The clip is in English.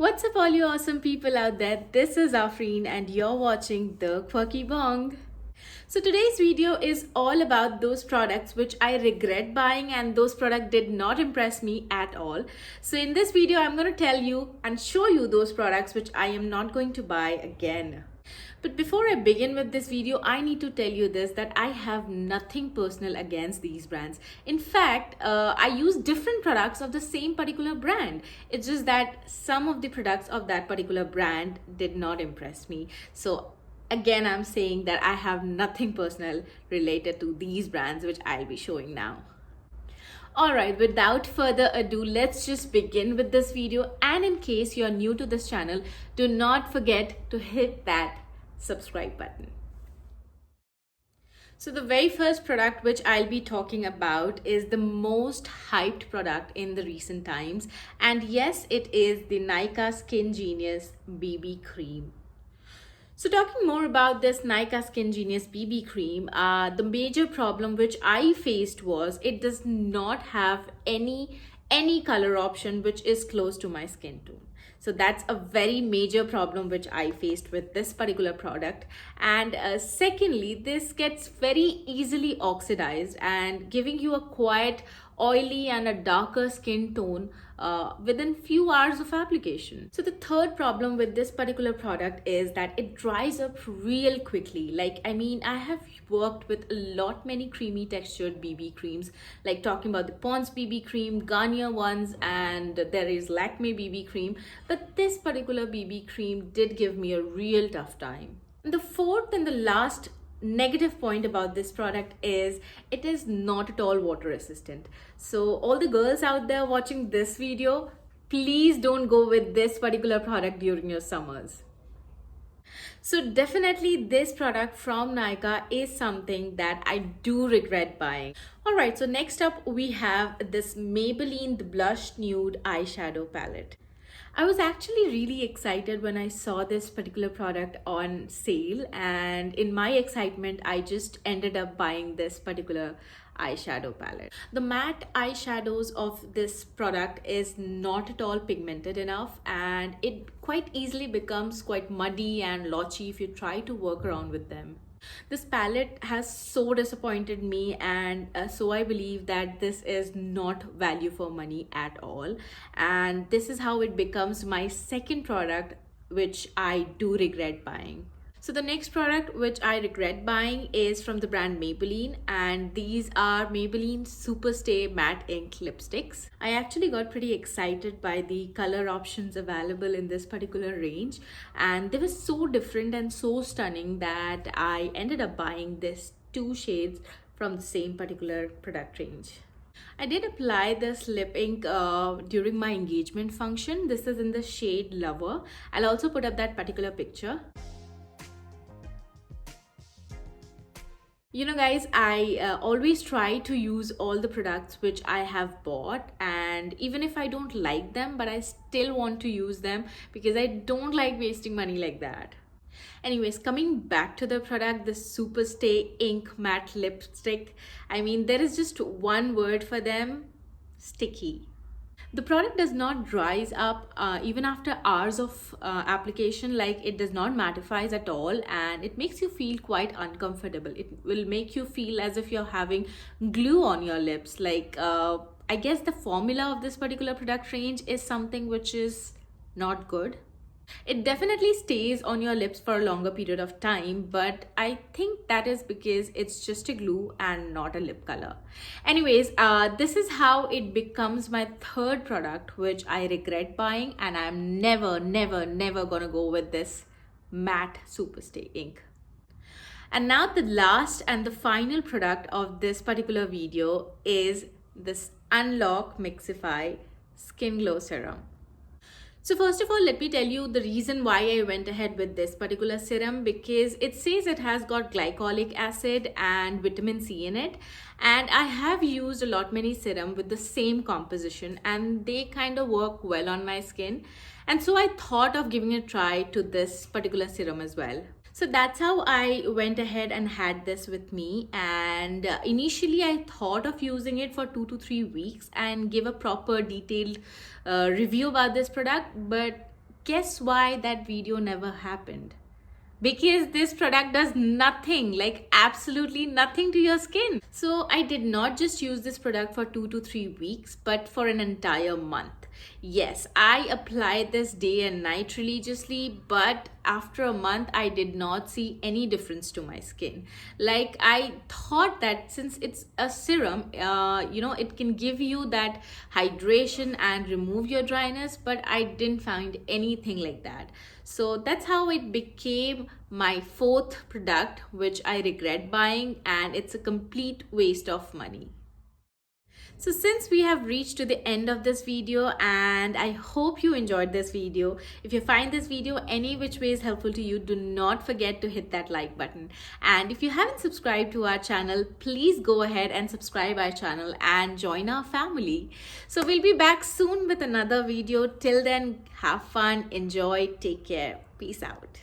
What's up, all you awesome people out there? This is Afreen, and you're watching The Quirky Bong. So, today's video is all about those products which I regret buying, and those products did not impress me at all. So, in this video, I'm going to tell you and show you those products which I am not going to buy again. But before I begin with this video, I need to tell you this that I have nothing personal against these brands. In fact, I use different products of the same particular brand. It's just that some of the products of that particular brand did not impress me. So again, I'm saying that I have nothing personal related to these brands which I'll be showing now. Alright, without further ado, let's just begin with this video. And in case you're new to this channel, do not forget to hit that subscribe button. So the very first product which I'll be talking about is the most hyped product in the recent times. And yes, it is the Nykaa Skin Genius BB Cream. So talking more about this Nykaa Skin Genius BB Cream, the major problem which I faced was it does not have any color option which is close to my skin tone. So that's a very major problem which I faced with this particular product. And secondly, this gets very easily oxidized and giving you a quiet, oily and a darker skin tone within few hours of application. So the third problem with this particular product is that it dries up real quickly. I have worked with many creamy textured BB creams, like talking about the Pond's BB cream, Garnier ones, and there is Lakme BB cream. But this particular BB cream did give me a real tough time. And the fourth and the last negative point about this product is it is not at all water resistant. So all the girls out there watching this video, please don't go with this particular product during your summers. So definitely this product from Nykaa is something that I do regret buying. Alright, so next up we have this Maybelline the Blush Nude Eyeshadow Palette. I was actually really excited when I saw this particular product on sale, and in my excitement I just ended up buying this particular eyeshadow palette. The matte eyeshadows of this product is not at all pigmented enough, and it quite easily becomes quite muddy and blotchy if you try to work around with them. This palette has so disappointed me, and so I believe that this is not value for money at all. And this is how it becomes my second product which I do regret buying. So the next product which I regret buying is from the brand Maybelline, and these are Maybelline Superstay Matte Ink Lipsticks. I actually got pretty excited by the color options available in this particular range, and they were so different and so stunning that I ended up buying this two shades from the same particular product range. I did apply this lip ink during my engagement function. This is in the shade Lover. I'll also put up that particular picture. You know guys, I always try to use all the products which I have bought, and even if I don't like them, but I still want to use them because I don't like wasting money like that. Anyways, coming back to the product, the Superstay Ink Matte Lipstick. There is just one word for them: sticky. The product does not dries up even after hours of application. Like, it does not mattifies at all, and it makes you feel quite uncomfortable. It will make you feel as if you're having glue on your lips. I guess the formula of this particular product range is something which is not good. It definitely stays on your lips for a longer period of time, but I think that is because it's just a glue and not a lip color. Anyways, this is how it becomes my third product which I regret buying, and I'm never gonna go with this matte Superstay ink. And now the last and the final product of this particular video is this Unlock Mixify Skin Glow Serum. So first of all, let me tell you the reason why I went ahead with this particular serum, because it says it has got glycolic acid and vitamin C in it. And I have used many serum with the same composition, and they kind of work well on my skin. And so I thought of giving a try to this particular serum as well. So that's how I went ahead and had this with me. And initially I thought of using it for 2 to 3 weeks and give a proper detailed review about this product. But guess why that video never happened? Because this product does nothing, like absolutely nothing to your skin. So I did not just use this product for 2 to 3 weeks, but for an entire month. Yes, I applied this day and night religiously, but after a month, I did not see any difference to my skin. Like, I thought that since it's a serum, it can give you that hydration and remove your dryness, but I didn't find anything like that. So that's how it became my fourth product, which I regret buying, and it's a complete waste of money. So since we have reached to the end of this video, and I hope you enjoyed this video. If you find this video any which way is helpful to you, do not forget to hit that like button. And if you haven't subscribed to our channel, please go ahead and subscribe our channel and join our family. So we'll be back soon with another video. Till then, have fun, enjoy, take care. Peace out.